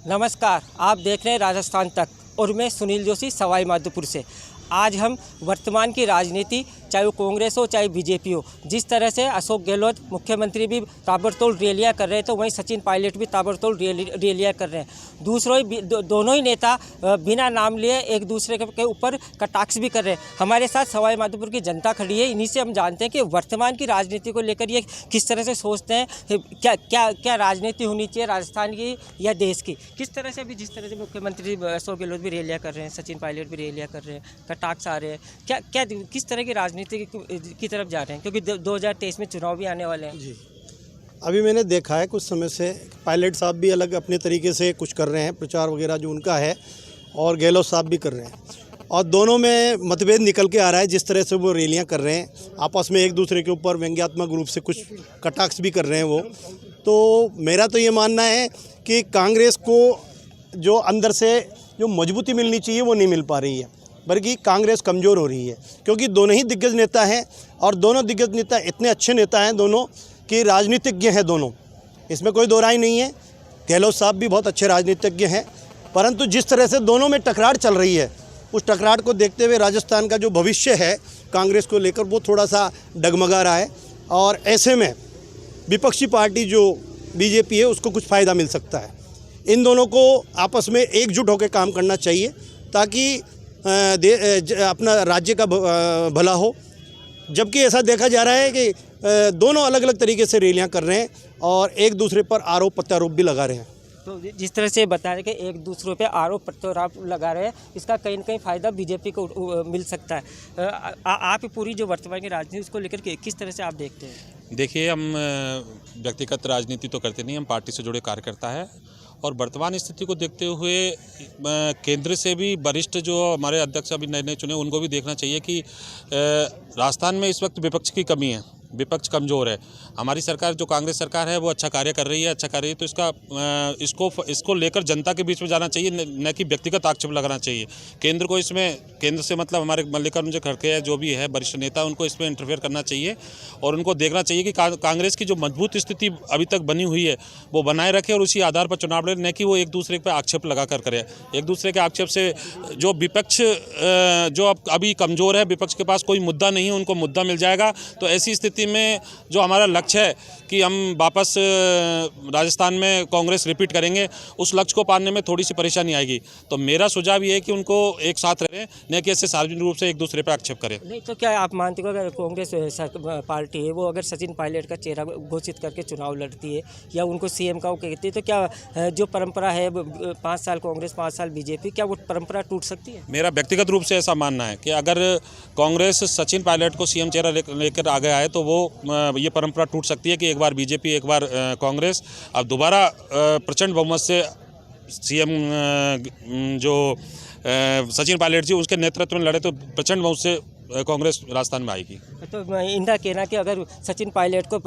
नमस्कार, आप देख रहे हैं राजस्थान तक और मैं सुनील जोशी सवाई माधोपुर से। आज हम वर्तमान की राजनीति, चाहे वो कांग्रेस हो चाहे बीजेपी हो, जिस तरह से अशोक गहलोत मुख्यमंत्री भी ताबड़तोड़ रैलियां कर रहे हैं तो वहीं सचिन पायलट भी ताबड़तोड़ रैलियां कर रहे हैं। दोनों ही नेता बिना नाम लिए एक दूसरे के ऊपर कटाक्ष भी कर रहे हैं। हमारे साथ सवाई माधोपुर की जनता खड़ी है, इन्हीं से हम जानते हैं कि वर्तमान की राजनीति को लेकर ये किस तरह से सोचते हैं। क्या राजनीति होनी चाहिए राजस्थान की या देश की, किस तरह से अभी जिस तरह से मुख्यमंत्री अशोक गहलोत भी रैलियां कर रहे हैं, सचिन पायलट भी रैलियां कर रहे हैं, कटाक्ष आ रहे हैं, क्या किस तरह की राजनीति की तरफ जा रहे हैं, क्योंकि 2023 में चुनाव भी आने वाले हैं। जी, अभी मैंने देखा है कुछ समय से पायलट साहब भी अलग अपने तरीके से कुछ कर रहे हैं, प्रचार वगैरह जो उनका है, और गहलोत साहब भी कर रहे हैं, और दोनों में मतभेद निकल के आ रहा है। जिस तरह से वो रैलियां कर रहे हैं, आपस में एक दूसरे के ऊपर व्यंग्यात्मक रूप से कुछ कटाक्ष भी कर रहे हैं वो। तो मेरा तो ये मानना है कि कांग्रेस को जो अंदर से जो मजबूती मिलनी चाहिए वो नहीं मिल पा रही है, बल्कि कांग्रेस कमज़ोर हो रही है, क्योंकि दोनों ही दिग्गज नेता हैं, और दोनों दिग्गज नेता इतने अच्छे नेता हैं दोनों कि राजनीतिज्ञ हैं दोनों, इसमें कोई दो राय नहीं है। गहलोत साहब भी बहुत अच्छे राजनीतिज्ञ हैं, परंतु जिस तरह से दोनों में टकरार चल रही है, उस टकरार को देखते हुए राजस्थान का जो भविष्य है कांग्रेस को लेकर वो थोड़ा सा डगमगा रहा है, और ऐसे में विपक्षी पार्टी जो बीजेपी है उसको कुछ फ़ायदा मिल सकता है। इन दोनों को आपस में एकजुट होकर काम करना चाहिए ताकि अपना राज्य का भला हो। जबकि ऐसा देखा जा रहा है कि दोनों अलग अलग तरीके से रैलियां कर रहे हैं और एक दूसरे पर आरोप प्रत्यारोप भी लगा रहे हैं। तो जिस तरह से बता रहे कि एक दूसरे पे आरोप प्रत्यारोप लगा रहे हैं, इसका कहीं ना कहीं फ़ायदा बीजेपी को मिल सकता है। आप पूरी जो वर्तमान की राजनीति उसको लेकर के किस तरह से आप देखते हैं? देखिए, हम व्यक्तिगत राजनीति तो करते नहीं, हम पार्टी से जुड़े कार्यकर्ता है, और वर्तमान स्थिति को देखते हुए केंद्र से भी वरिष्ठ जो हमारे अध्यक्ष अभी नए चुने, उनको भी देखना चाहिए कि राजस्थान में इस वक्त विपक्ष की कमी है, विपक्ष कमज़ोर है। हमारी सरकार जो कांग्रेस सरकार है वो अच्छा कार्य कर रही है, तो इसको लेकर जनता के बीच में जाना चाहिए, न कि व्यक्तिगत आक्षेप लगाना चाहिए। केंद्र को इसमें, केंद्र से मतलब हमारे मल्लिकार्जुन खड़गे है जो भी है वरिष्ठ नेता, उनको इसमें इंटरफेयर करना चाहिए और उनको देखना चाहिए कि कांग्रेस की जो मजबूत स्थिति अभी तक बनी हुई है वो बनाए रखे और उसी आधार पर चुनाव लड़े, न कि वो एक दूसरे पर आक्षेप लगा कर करे। एक दूसरे के आक्षेप से जो विपक्ष जो अभी कमज़ोर है, विपक्ष के पास कोई मुद्दा नहीं है, उनको मुद्दा मिल जाएगा। तो ऐसी स्थिति में जो हमारा लक्ष्य है कि हम वापस राजस्थान में कांग्रेस रिपीट करेंगे, उस लक्ष्य को पाने में थोड़ी सी परेशानी आएगी। तो मेरा सुझाव ये है कि उनको एक साथ रहें, न कि ऐसे सार्वजनिक रूप से एक दूसरे पर आक्षेप करें। नहीं तो क्या आप मानते हो अगर कांग्रेस पार्टी है वो अगर सचिन पायलट का चेहरा घोषित करके चुनाव लड़ती है या उनको सीएम का वो कहती है, तो क्या जो परंपरा है 5 साल कांग्रेस 5 साल बीजेपी, क्या वो परंपरा टूट सकती है? मेरा व्यक्तिगत रूप से ऐसा मानना है कि अगर कांग्रेस सचिन पायलट को सीएम चेहरा लेकर आगे आए तो वो ये परंपरा टूट सकती है कि एक बार बीजेपी एक बार कांग्रेस, अब दोबारा प्रचंड बहुमत से सीएम जो सचिन पायलट जी उसके नेतृत्व में लड़े तो प्रचंड बहुमत से कांग्रेस राजस्थान में आएगी। तो इनका कहना कि अगर सचिन पायलट को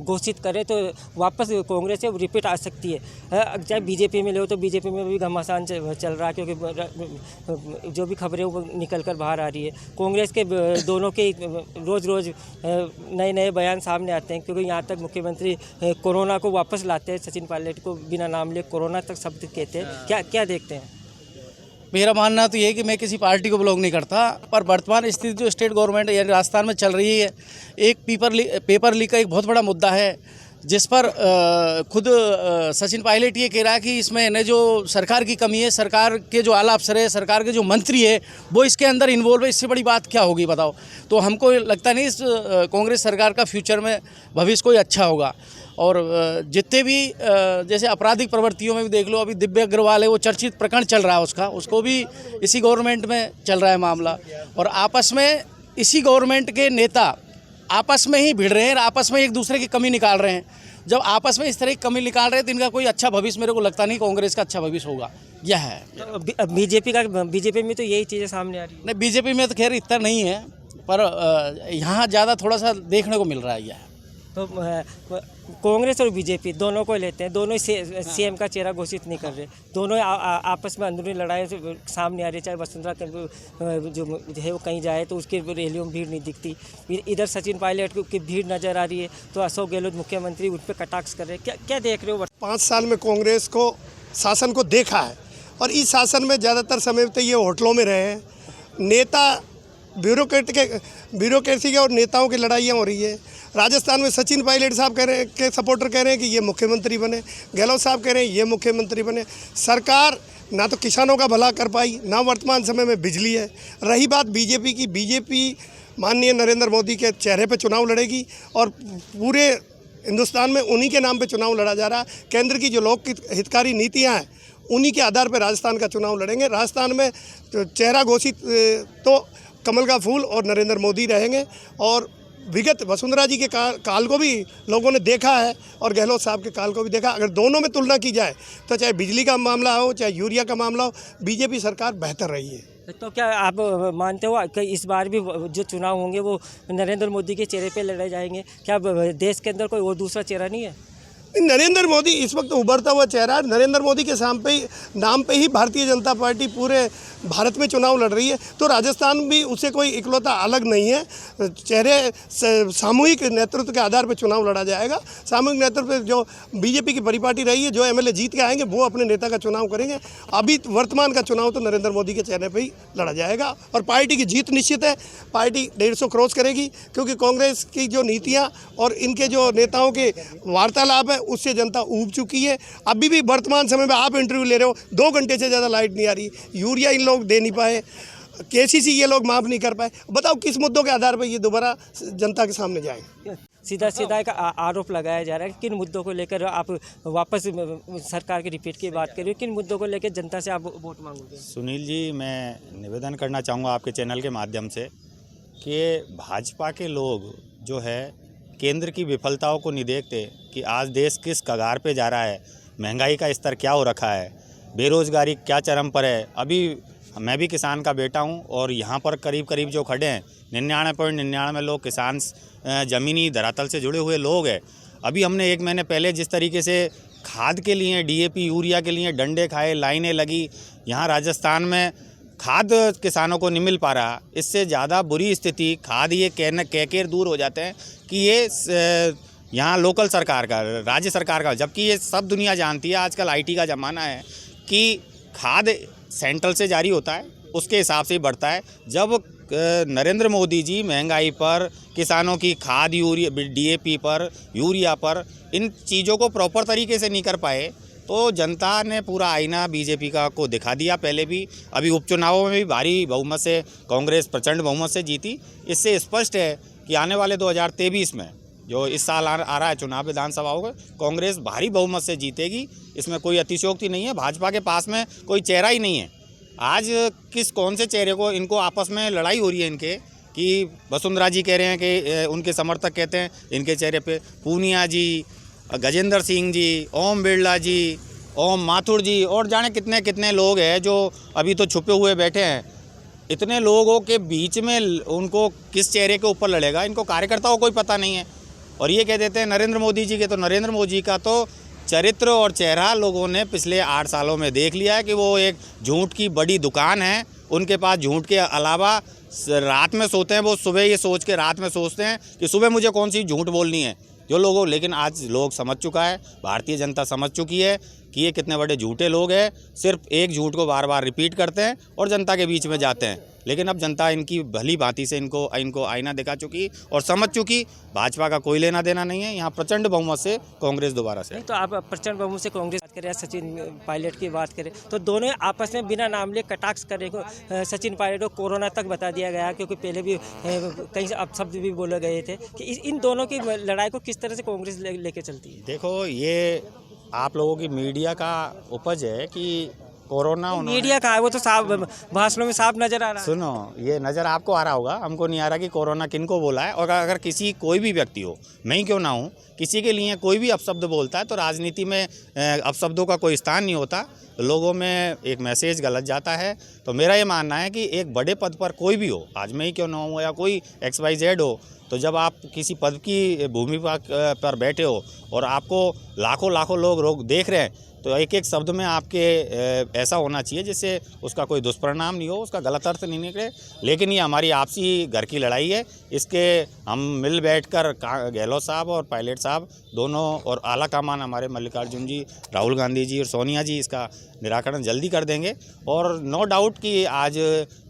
घोषित करे तो वापस कांग्रेस से रिपीट आ सकती है। चाहे बीजेपी में ले हो तो बीजेपी में भी घमासान चल रहा है, क्योंकि जो भी खबरें वो निकल कर बाहर आ रही है। कांग्रेस के दोनों के रोज़ नए बयान सामने आते हैं, क्योंकि यहाँ तक मुख्यमंत्री कोरोना को वापस लाते हैं, सचिन पायलट को बिना नाम लिए कोरोना तक शब्द कहते हैं। क्या देखते हैं? मेरा मानना तो ये है कि मैं किसी पार्टी को बिलोंग नहीं करता, पर वर्तमान स्थिति जो स्टेट गवर्नमेंट यानी राजस्थान में चल रही है, एक पेपर लीक का एक बहुत बड़ा मुद्दा है, जिस पर खुद सचिन पायलट ये कह रहा है कि इसमें न जो सरकार की कमी है, सरकार के जो आला अफसर है, सरकार के जो मंत्री है वो इसके अंदर इन्वॉल्व है। इससे बड़ी बात क्या होगी बताओ? तो हमको लगता नहीं इस कांग्रेस सरकार का फ्यूचर में भविष्य कोई अच्छा होगा। और जितने भी जैसे आपराधिक प्रवृत्तियों में भी देख लो, अभी दिव्य अग्रवाल है, वो चर्चित प्रकरण चल रहा है उसको भी इसी गवर्नमेंट में चल रहा है मामला, और आपस में इसी गवर्नमेंट के नेता आपस में ही भिड़ रहे हैं, आपस में एक दूसरे की कमी निकाल रहे हैं। जब आपस में इस तरह की कमी निकाल रहे हैं तो इनका कोई अच्छा भविष्य मेरे को लगता नहीं कांग्रेस का अच्छा भविष्य होगा। यह है तो बीजेपी में तो यही चीज़ें सामने आ रही है। नहीं, बीजेपी में तो खैर इतना नहीं है, पर यहाँ ज़्यादा थोड़ा सा देखने को मिल रहा है। यह तो कांग्रेस और बीजेपी दोनों को लेते हैं, दोनों सीएम का चेहरा घोषित नहीं कर रहे, दोनों आपस में अंदरूनी लड़ाई सामने आ रही है। चाहे वसुंधरा जो है वो कहीं जाए तो उसकी रैलियों में भीड़ नहीं दिखती, इधर सचिन पायलट की भीड़ नज़र आ रही है, तो अशोक गहलोत मुख्यमंत्री उन पर कटाक्ष कर रहे हैं। क्या देख रहे हो? 5 साल में कांग्रेस को शासन को देखा है और इस शासन में ज़्यादातर समय तो ये होटलों में रहे हैं। नेता ब्यूरोक्रेसी के और नेताओं की लड़ाइयाँ हो रही है। राजस्थान में सचिन पायलट साहब कह रहे हैं के सपोर्टर कह रहे हैं कि ये मुख्यमंत्री बने, गहलोत साहब कह रहे हैं ये मुख्यमंत्री बने। सरकार ना तो किसानों का भला कर पाई, ना वर्तमान समय में बिजली है। रही बात बीजेपी की, बीजेपी माननीय नरेंद्र मोदी के चेहरे पर चुनाव लड़ेगी और पूरे हिंदुस्तान में उन्हीं के नाम पे चुनाव लड़ा जा रहा है। केंद्र की जो लोक हितकारी नीतियां हैं उन्हीं के आधार पर राजस्थान का चुनाव लड़ेंगे। राजस्थान में चेहरा घोषित तो कमल का फूल और नरेंद्र मोदी रहेंगे और विगत वसुंधरा जी के काल को भी लोगों ने देखा है और गहलोत साहब के काल को भी देखा। अगर दोनों में तुलना की जाए तो चाहे बिजली का मामला हो चाहे यूरिया का मामला हो, बीजेपी सरकार बेहतर रही है। तो क्या आप मानते हो कि इस बार भी जो चुनाव होंगे वो नरेंद्र मोदी के चेहरे पे लड़े जाएंगे? क्या देश के अंदर कोई और दूसरा चेहरा नहीं है? नरेंद्र मोदी इस वक्त उभरता हुआ चेहरा है। नरेंद्र मोदी के नाम पे ही भारतीय जनता पार्टी पूरे भारत में चुनाव लड़ रही है, तो राजस्थान भी उससे कोई इकलौता अलग नहीं है। चेहरे सामूहिक नेतृत्व के आधार पर चुनाव लड़ा जाएगा। सामूहिक नेतृत्व जो बीजेपी की परिपाटी रही है, जो एमएलए जीत के आएंगे वो अपने नेता का चुनाव करेंगे। अभी वर्तमान का चुनाव तो नरेंद्र मोदी के चेहरे पर ही लड़ा जाएगा और पार्टी की जीत निश्चित है। पार्टी 150 क्रॉस करेगी क्योंकि कांग्रेस की जो नीतियाँ और इनके जो नेताओं के वार्तालाप है उससे जनता ऊब चुकी है। अभी भी वर्तमान समय में आप इंटरव्यू ले रहे हो, 2 घंटे से ज़्यादा लाइट नहीं आ रही, यूरिया इन लोग दे नहीं पाए, केसीसी ये लोग माफ़ नहीं कर पाए। बताओ किस मुद्दों के आधार पर ये दोबारा जनता के सामने जाएंगे? सीधा एक आरोप लगाया जा रहा है कि किन मुद्दों को लेकर आप वापस सरकार के रिपीट की बात कर रहे हो, किन मुद्दों को लेकर जनता से आप वोट मांगोगे? सुनील जी, मैं निवेदन करना चाहूँगा आपके चैनल के माध्यम से कि भाजपा के लोग जो है केंद्र की विफलताओं को नहीं देखते कि आज देश किस कगार पे जा रहा है, महंगाई का स्तर क्या हो रखा है, बेरोज़गारी क्या चरम पर है। अभी मैं भी किसान का बेटा हूं और यहाँ पर करीब जो खड़े हैं 99.99 लोग किसान ज़मीनी धरातल से जुड़े हुए लोग हैं। अभी हमने 1 महीने पहले जिस तरीके से खाद के लिए डीएपी यूरिया के लिए डंडे खाए, लाइनें लगी, यहाँ राजस्थान में खाद किसानों को नहीं मिल पा रहा। इससे ज़्यादा बुरी स्थिति खाद ये कहकर दूर हो जाते हैं कि ये यहाँ लोकल सरकार का, राज्य सरकार का, जबकि ये सब दुनिया जानती है आजकल आईटी का ज़माना है कि खाद सेंट्रल से जारी होता है, उसके हिसाब से ही बढ़ता है। जब नरेंद्र मोदी जी महंगाई पर, किसानों की खाद यूरिया डीएपी पर, यूरिया पर, इन चीज़ों को प्रॉपर तरीके से नहीं कर पाए तो जनता ने पूरा आईना बीजेपी का को दिखा दिया। पहले भी, अभी उपचुनावों में भी भारी बहुमत से कांग्रेस प्रचंड बहुमत से जीती। इससे स्पष्ट है कि आने वाले 2023 में जो इस साल आ रहा है चुनाव विधानसभाओं का, कांग्रेस भारी बहुमत से जीतेगी। इसमें कोई अतिशयोक्ति नहीं है। भाजपा के पास में कोई चेहरा ही नहीं है। आज कौन से चेहरे को, इनको आपस में लड़ाई हो रही है इनके कि वसुंधरा जी कह रहे हैं कि उनके समर्थक कहते हैं इनके चेहरे पे पूनिया जी, गजेंद्र सिंह जी, ओम बिरला जी, ओम माथुर जी और जाने कितने कितने लोग हैं जो अभी तो छुपे हुए बैठे हैं। इतने लोगों के बीच में उनको किस चेहरे के ऊपर लड़ेगा, इनको कार्यकर्ताओं को कोई पता नहीं है। और ये कह देते हैं नरेंद्र मोदी जी के, तो नरेंद्र मोदी का तो चरित्र और चेहरा लोगों ने पिछले 8 सालों में देख लिया है कि वो एक झूठ की बड़ी दुकान है। उनके पास झूठ के अलावा रात में सोते हैं, वो सुबह ये सोच के रात में सोचते हैं कि सुबह मुझे कौन सी झूठ बोलनी है जो लोगों। लेकिन आज लोग समझ चुका है, भारतीय जनता समझ चुकी है कि ये कितने बड़े झूठे लोग हैं। सिर्फ एक झूठ को बार बार रिपीट करते हैं और जनता के बीच में जाते हैं। लेकिन अब जनता इनकी भली भांति से इनको आईना दिखा चुकी और समझ चुकी भाजपा का कोई लेना देना नहीं है। यहाँ प्रचंड बहुमत से कांग्रेस दोबारा से। तो आप प्रचंड बहुमत से कांग्रेस बात करें, सचिन पायलट की बात करें, तो दोनों आपस में बिना नाम लिए कटाक्ष करे को सचिन पायलट को कोरोना तक बता दिया गया, क्योंकि पहले भी कहीं अपशब्द भी बोले गए थे कि इन दोनों की लड़ाई को किस तरह से कांग्रेस लेके चलती है? देखो, ये आप लोगों की मीडिया का उपज है कि कोरोना, मीडिया कहाँ है, वो तो साफ भाषणों में साफ नजर आ रहा है। सुनो, ये नज़र आपको आ रहा होगा, हमको नहीं आ रहा कि कोरोना किनको बोला है। और अगर किसी कोई भी व्यक्ति हो, मैं ही क्यों ना हूँ, किसी के लिए कोई भी अपशब्द बोलता है तो राजनीति में अपशब्दों का कोई स्थान नहीं होता, लोगों में एक मैसेज गलत जाता है। तो मेरा ये मानना है कि एक बड़े पद पर कोई भी हो, आज मैं ही क्यों ना हूँ या कोई XYZ हो, तो जब आप किसी पद की भूमि पर बैठे हो और आपको लाखों लोग देख रहे हैं, तो एक एक शब्द में आपके ऐसा होना चाहिए जिससे उसका कोई दुष्परिणाम नहीं हो, उसका गलत अर्थ नहीं निकले। लेकिन ये हमारी आपसी घर की लड़ाई है, इसके हम मिल बैठकर गहलोत साहब और पायलट साहब दोनों और आला कमान हमारे मल्लिकार्जुन जी, राहुल गांधी जी और सोनिया जी इसका निराकरण जल्दी कर देंगे। और नो डाउट कि आज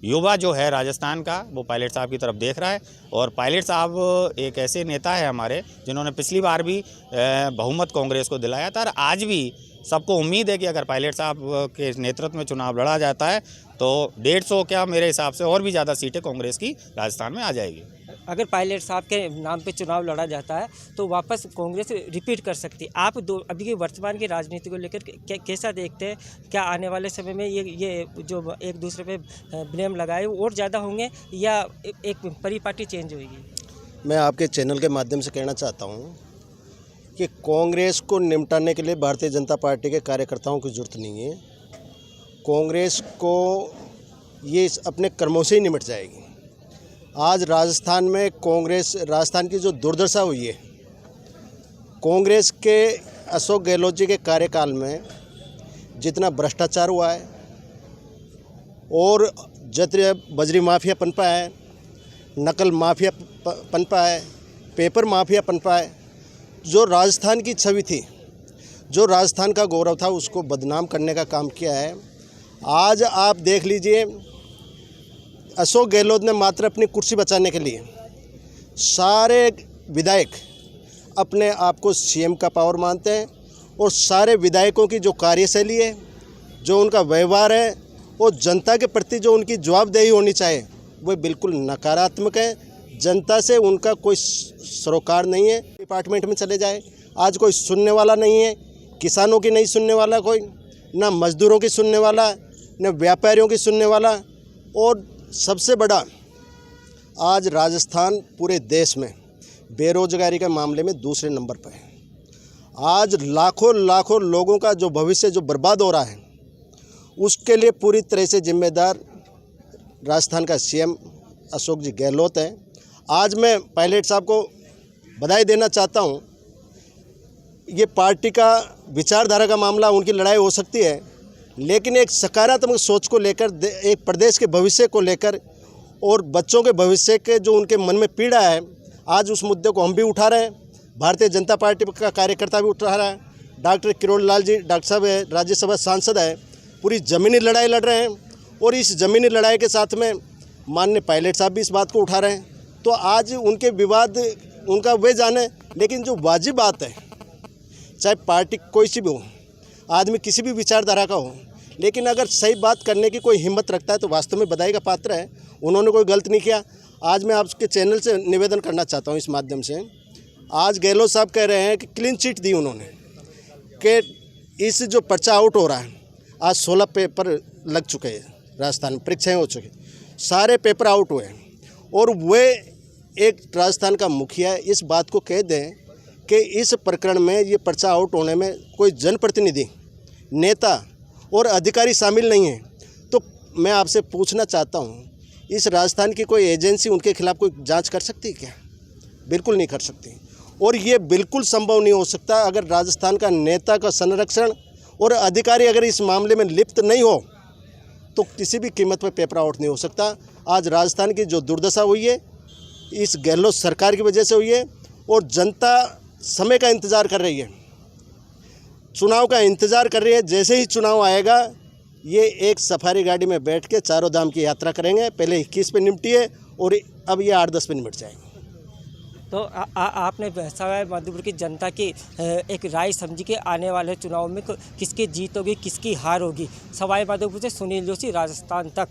युवा जो है राजस्थान का वो पायलट साहब की तरफ देख रहा है। और पायलट साहब एक ऐसे नेता है हमारे जिन्होंने पिछली बार भी बहुमत कांग्रेस को दिलाया था, और आज भी सबको उम्मीद है कि अगर पायलट साहब के नेतृत्व में चुनाव लड़ा जाता है तो 150 क्या मेरे हिसाब से और भी ज़्यादा सीटें कांग्रेस की राजस्थान में आ जाएगी। अगर पायलट साहब के नाम पे चुनाव लड़ा जाता है तो वापस कांग्रेस रिपीट कर सकती है। आप अभी की वर्तमान की राजनीति को लेकर कैसा देखते हैं? क्या आने वाले समय में ये जो एक दूसरे पे ब्लेम लगाए और ज़्यादा होंगे या एक परिपाटी चेंज होगी? मैं आपके चैनल के माध्यम से कहना चाहता हूँ कि कांग्रेस को निपटाने के लिए भारतीय जनता पार्टी के कार्यकर्ताओं की ज़रूरत नहीं है। कांग्रेस को ये अपने कर्मों से ही निपट जाएगी। आज राजस्थान में राजस्थान की जो दुर्दशा हुई है, कांग्रेस के अशोक गहलोत जी के कार्यकाल में जितना भ्रष्टाचार हुआ है और जितने बजरी माफिया पनपा है, नकल माफिया पनपा है, पेपर माफिया पनपा है, जो राजस्थान की छवि थी, जो राजस्थान का गौरव था, उसको बदनाम करने का काम किया है। आज आप देख लीजिए, अशोक गहलोत ने मात्र अपनी कुर्सी बचाने के लिए सारे विधायक अपने आप को सीएम का पावर मानते हैं, और सारे विधायकों की जो कार्यशैली है, जो उनका व्यवहार है, वो जनता के प्रति जो उनकी जवाबदेही होनी चाहिए वो बिल्कुल नकारात्मक है। जनता से उनका कोई सरोकार नहीं है। डिपार्टमेंट में चले जाए, आज कोई सुनने वाला नहीं है। किसानों की नहीं सुनने वाला कोई, ना मजदूरों की सुनने वाला, न व्यापारियों की सुनने वाला। और सबसे बड़ा, आज राजस्थान पूरे देश में बेरोजगारी के मामले में दूसरे नंबर पर है। आज लाखों लोगों का जो भविष्य जो बर्बाद हो रहा है, उसके लिए पूरी तरह से जिम्मेदार राजस्थान का सीएम अशोक जी गहलोत हैं। आज मैं पायलट साहब को बधाई देना चाहता हूं। ये पार्टी का विचारधारा का मामला, उनकी लड़ाई हो सकती है, लेकिन एक सकारात्मक सोच को लेकर, एक प्रदेश के भविष्य को लेकर और बच्चों के भविष्य के जो उनके मन में पीड़ा है, आज उस मुद्दे को हम भी उठा रहे हैं। भारतीय जनता पार्टी का कार्यकर्ता भी उठा रहा है। डॉक्टर किरोड़ लाल जी डॉक्टर साहब है, राज्यसभा सांसद है, पूरी ज़मीनी लड़ाई लड़ रहे हैं। और इस ज़मीनी लड़ाई के साथ में माननीय पायलट साहब भी इस बात को उठा रहे हैं। तो आज उनके विवाद उनका वे जाने, लेकिन जो वाजिब बात है, चाहे पार्टी कोई सी भी हो, आदमी किसी भी विचारधारा का हो, लेकिन अगर सही बात करने की कोई हिम्मत रखता है तो वास्तव में बधाई का पात्र है। उन्होंने कोई गलत नहीं किया। आज मैं आपके चैनल से निवेदन करना चाहता हूं इस माध्यम से। आज गहलोत साहब कह रहे हैं कि क्लीन चिट दी उन्होंने, कि इस जो पर्चा आउट हो रहा है, आज 16 पेपर लग चुके हैं राजस्थान में, परीक्षाएँ हो चुकी, सारे पेपर आउट हुए हैं। और वे एक राजस्थान का मुखिया इस बात को कह दें कि इस प्रकरण में, ये पर्चा आउट होने में कोई जनप्रतिनिधि, नेता और अधिकारी शामिल नहीं है, तो मैं आपसे पूछना चाहता हूँ, इस राजस्थान की कोई एजेंसी उनके खिलाफ कोई जांच कर सकती है क्या? बिल्कुल नहीं कर सकती। और ये बिल्कुल संभव नहीं हो सकता अगर राजस्थान का नेता का संरक्षण और अधिकारी अगर इस मामले में लिप्त नहीं हो तो किसी भी कीमत पर पेपर आउट नहीं हो सकता। आज राजस्थान की जो दुर्दशा हुई है, इस गहलोत सरकार की वजह से हुई है। और जनता समय का इंतज़ार कर रही है, चुनाव का इंतज़ार कर रही है। जैसे ही चुनाव आएगा, ये एक सफारी गाड़ी में बैठ के चारों धाम की यात्रा करेंगे। पहले 21 पे निपटी है और अब ये 8-10 पे निपट जाएंगे। तो आपने सवाई माधोपुर की जनता की एक राय समझी कि आने वाले चुनाव में किसकी जीत होगी, किसकी हार होगी। सवाई माधोपुर से सुनील जोशी, राजस्थान तक।